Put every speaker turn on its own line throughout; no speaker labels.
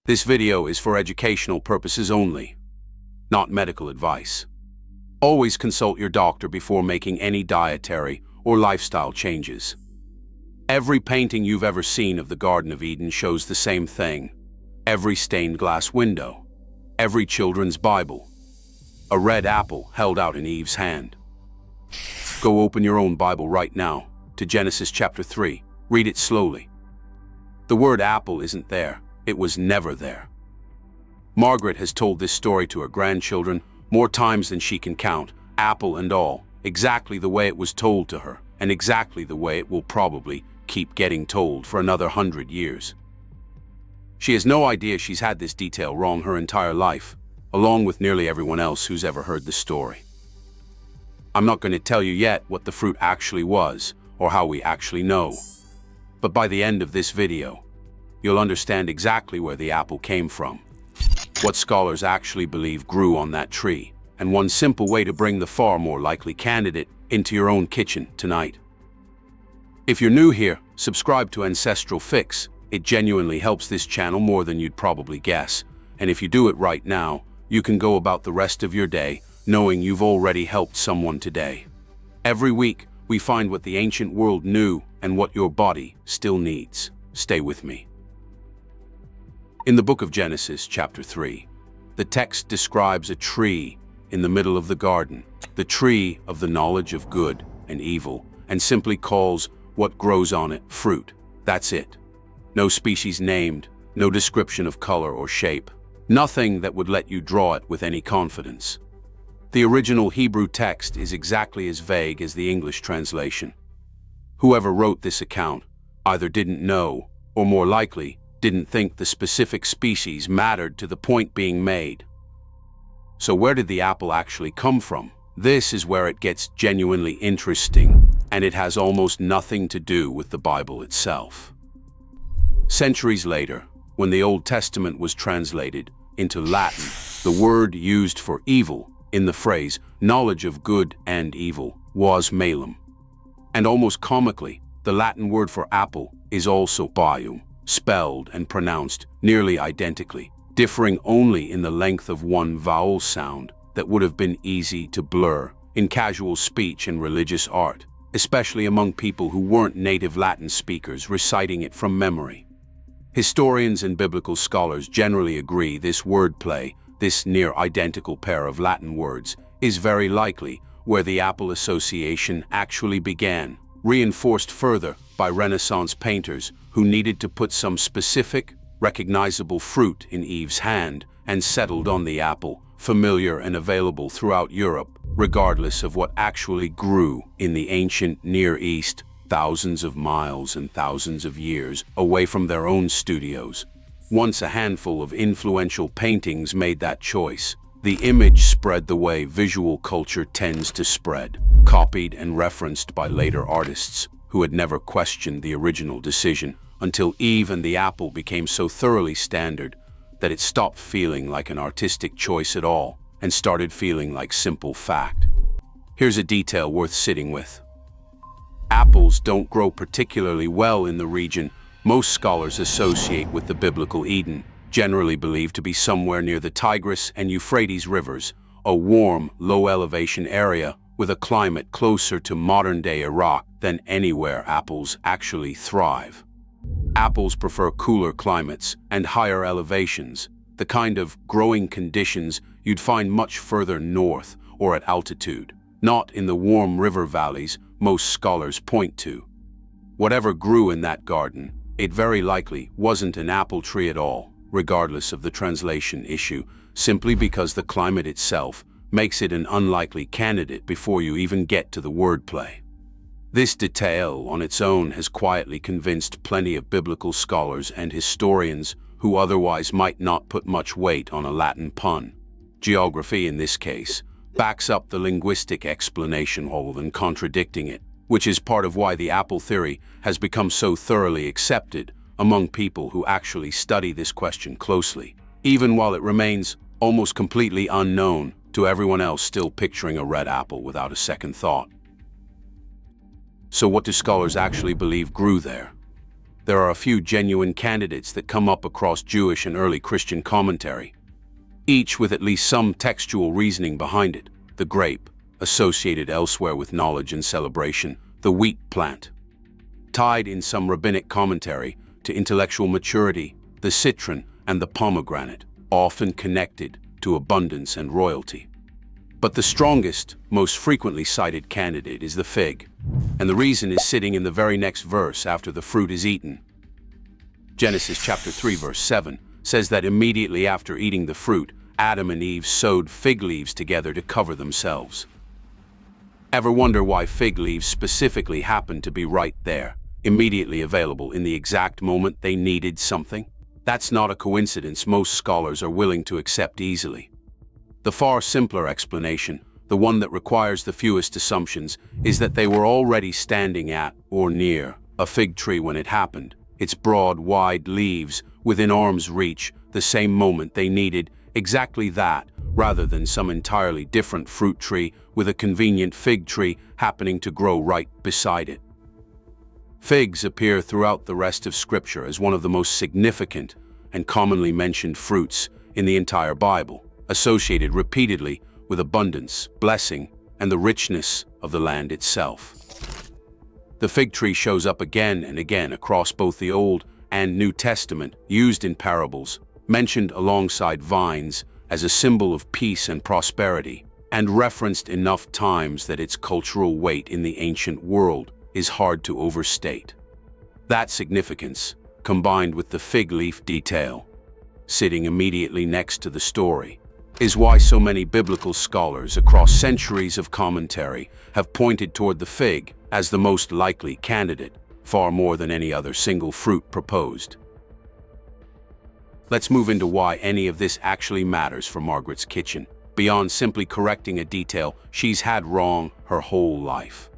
This video is for educational purposes only, not medical advice. Always consult your doctor before making any dietary or lifestyle changes. Every painting you've ever seen of the Garden of Eden shows the same thing. Every stained glass window, every children's Bible, a red apple held out in Eve's hand. Go open your own Bible right now to Genesis chapter 3. Read it slowly. The word apple isn't there. It was never there. Margaret has told this story to her grandchildren more times than she can count, apple and all, exactly the way it was told to her, and exactly the way it will probably keep getting told for another 100 years. She has no idea she's had this detail wrong her entire life, along with nearly everyone else who's ever heard the story. I'm not going to tell you yet what the fruit actually was, or how we actually know. But by the end of this video, you'll understand exactly where the apple came from, what scholars actually believe grew on that tree, and one simple way to bring the far more likely candidate into your own kitchen tonight. If you're new here, subscribe to Ancestral Fix. It genuinely helps this channel more than you'd probably guess. And if you do it right now, you can go about the rest of your day knowing you've already helped someone today. Every week, we find what the ancient world knew and what your body still needs. Stay with me. In the book of Genesis, chapter 3, the text describes a tree in the middle of the garden, the tree of the knowledge of good and evil, and simply calls what grows on it fruit. That's it. No species named, no description of color or shape, nothing that would let you draw it with any confidence. The original Hebrew text is exactly as vague as the English translation. Whoever wrote this account either didn't know, or more likely, didn't think the specific species mattered to the point being made. So where did the apple actually come from? This is where it gets genuinely interesting, and it has almost nothing to do with the Bible itself. Centuries later, when the Old Testament was translated into Latin, the word used for evil in the phrase knowledge of good and evil was malum. And almost comically, the Latin word for apple is also baium, spelled and pronounced nearly identically, differing only in the length of one vowel sound that would have been easy to blur in casual speech and religious art, especially among people who weren't native Latin speakers reciting it from memory. Historians and biblical scholars generally agree this wordplay, this near-identical pair of Latin words, is very likely where the apple association actually began, reinforced further by Renaissance painters who needed to put some specific, recognizable fruit in Eve's hand and settled on the apple, familiar and available throughout Europe, regardless of what actually grew in the ancient Near East, thousands of miles and thousands of years away from their own studios. Once a handful of influential paintings made that choice, the image spread the way visual culture tends to spread, copied and referenced by later artists who had never questioned the original decision, until Eve and the apple became so thoroughly standard that it stopped feeling like an artistic choice at all and started feeling like simple fact. Here's a detail worth sitting with. Apples don't grow particularly well in the region most scholars associate with the biblical Eden, generally believed to be somewhere near the Tigris and Euphrates rivers, a warm, low-elevation area with a climate closer to modern-day Iraq than anywhere apples actually thrive. Apples prefer cooler climates and higher elevations, the kind of growing conditions you'd find much further north or at altitude, not in the warm river valleys most scholars point to. Whatever grew in that garden, it very likely wasn't an apple tree at all, regardless of the translation issue, simply because the climate itself makes it an unlikely candidate before you even get to the wordplay. This detail on its own has quietly convinced plenty of biblical scholars and historians who otherwise might not put much weight on a Latin pun. Geography, in this case, backs up the linguistic explanation rather than contradicting it, which is part of why the apple theory has become so thoroughly accepted among people who actually study this question closely, even while it remains almost completely unknown to everyone else still picturing a red apple without a second thought. So what do scholars actually believe grew there? there are a few genuine candidates that come up across Jewish and early Christian commentary, each with at least some textual reasoning behind it. The grape, associated elsewhere with knowledge and celebration; the wheat plant, tied in some rabbinic commentary to intellectual maturity; the citron and the pomegranate, often connected to abundance and royalty. But the strongest, most frequently cited candidate is the fig, and the reason is sitting in the very next verse after the fruit is eaten. Genesis chapter 3 verse 7 says that immediately after eating the fruit, Adam and Eve sewed fig leaves together to cover themselves. Ever wonder why fig leaves specifically happened to be right there, immediately available in the exact moment they needed something? That's not a coincidence most scholars are willing to accept easily. The far simpler explanation, the one that requires the fewest assumptions, is that they were already standing at or near a fig tree when it happened, its broad, wide leaves within arm's reach the same moment they needed exactly that, rather than some entirely different fruit tree with a convenient fig tree happening to grow right beside it. Figs appear throughout the rest of Scripture as one of the most significant and commonly mentioned fruits in the entire Bible, associated repeatedly with abundance, blessing, and the richness of the land itself. The fig tree shows up again and again across both the Old and New Testament, used in parables, mentioned alongside vines as a symbol of peace and prosperity, and referenced enough times that its cultural weight in the ancient world is hard to overstate. That significance, combined with the fig leaf detail, sitting immediately next to the story, is why so many biblical scholars across centuries of commentary have pointed toward the fig as the most likely candidate, far more than any other single fruit proposed. Let's move into why any of this actually matters for Margaret's kitchen, beyond simply correcting a detail she's had wrong her whole life.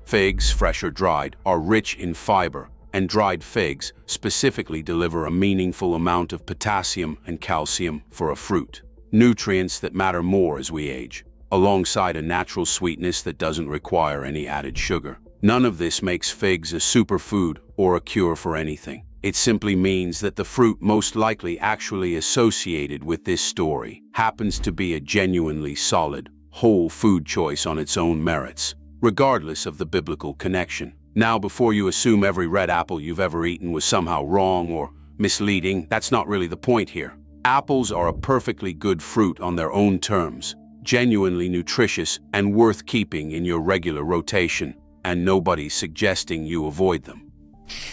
Figs, fresh or dried, are rich in fiber, and dried figs specifically deliver a meaningful amount of potassium and calcium for a fruit, nutrients that matter more as we age, alongside a natural sweetness that doesn't require any added sugar. None of this makes figs a superfood or a cure for anything. It simply means that the fruit most likely actually associated with this story happens to be a genuinely solid, whole food choice on its own merits, regardless of the biblical connection. Now, before you assume every red apple you've ever eaten was somehow wrong or misleading, that's not really the point here. Apples are a perfectly good fruit on their own terms, genuinely nutritious and worth keeping in your regular rotation, and nobody's suggesting you avoid them.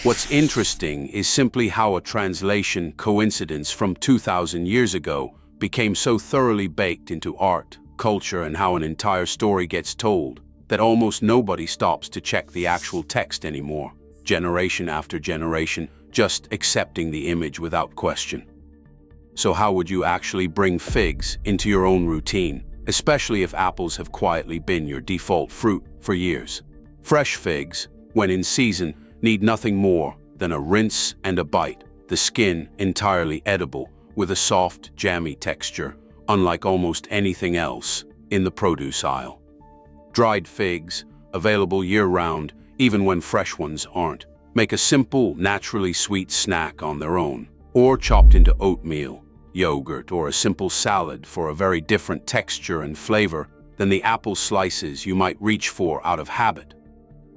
What's interesting is simply how a translation coincidence from 2,000 years ago became so thoroughly baked into art, culture, and how an entire story gets told that almost nobody stops to check the actual text anymore, generation after generation, just accepting the image without question. So how would you actually bring figs into your own routine, especially if apples have quietly been your default fruit for years? Fresh figs, when in season, need nothing more than a rinse and a bite, the skin entirely edible with a soft, jammy texture, unlike almost anything else in the produce aisle. Dried figs, available year-round, even when fresh ones aren't, make a simple, naturally sweet snack on their own, or chopped into oatmeal, yogurt, or a simple salad for a very different texture and flavor than the apple slices you might reach for out of habit.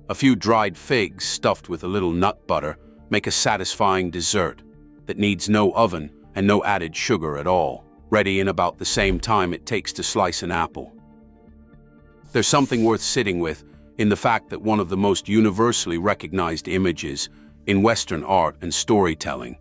A few dried figs stuffed with a little nut butter make a satisfying dessert that needs no oven and no added sugar at all, ready in about the same time it takes to slice an apple. There's something worth sitting with in the fact that one of the most universally recognized images in Western art and storytelling,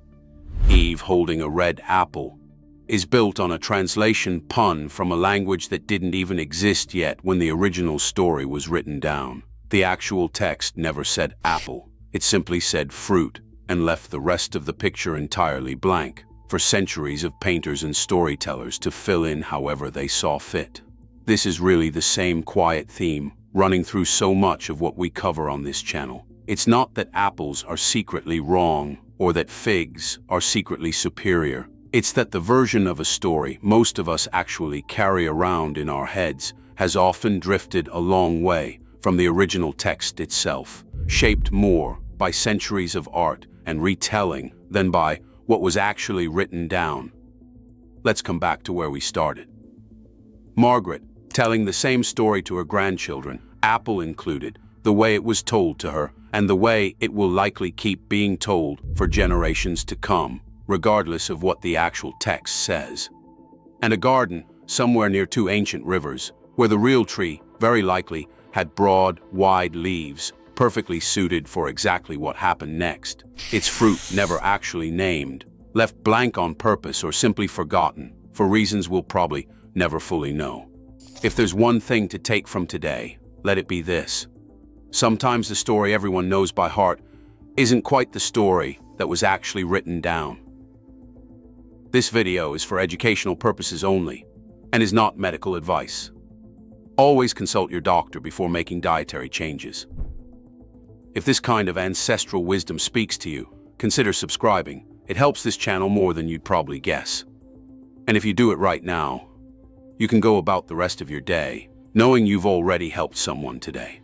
Eve holding a red apple, is built on a translation pun from a language that didn't even exist yet when the original story was written down. The actual text never said apple, it simply said fruit, and left the rest of the picture entirely blank, for centuries of painters and storytellers to fill in however they saw fit. This is really the same quiet theme running through so much of what we cover on this channel. It's not that apples are secretly wrong or that figs are secretly superior. It's that the version of a story most of us actually carry around in our heads has often drifted a long way from the original text itself, shaped more by centuries of art and retelling than by what was actually written down. Let's come back to where we started. Margaret, telling the same story to her grandchildren, Apple included, the way it was told to her, and the way it will likely keep being told for generations to come, regardless of what the actual text says. And a garden, somewhere near two ancient rivers, where the real tree, very likely, had broad, wide leaves, perfectly suited for exactly what happened next. Its fruit never actually named, left blank on purpose or simply forgotten, for reasons we'll probably never fully know. If there's one thing to take from today, let it be this. Sometimes the story everyone knows by heart isn't quite the story that was actually written down. This video is for educational purposes only and is not medical advice. Always consult your doctor before making dietary changes. If this kind of ancestral wisdom speaks to you, consider subscribing. It helps this channel more than you'd probably guess. And if you do it right now, you can go about the rest of your day knowing you've already helped someone today.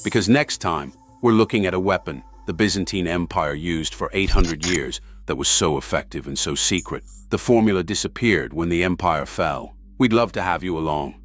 Because next time, we're looking at a weapon the Byzantine Empire used for 800 years that was so effective and so secret, the formula disappeared when the empire fell. We'd love to have you along.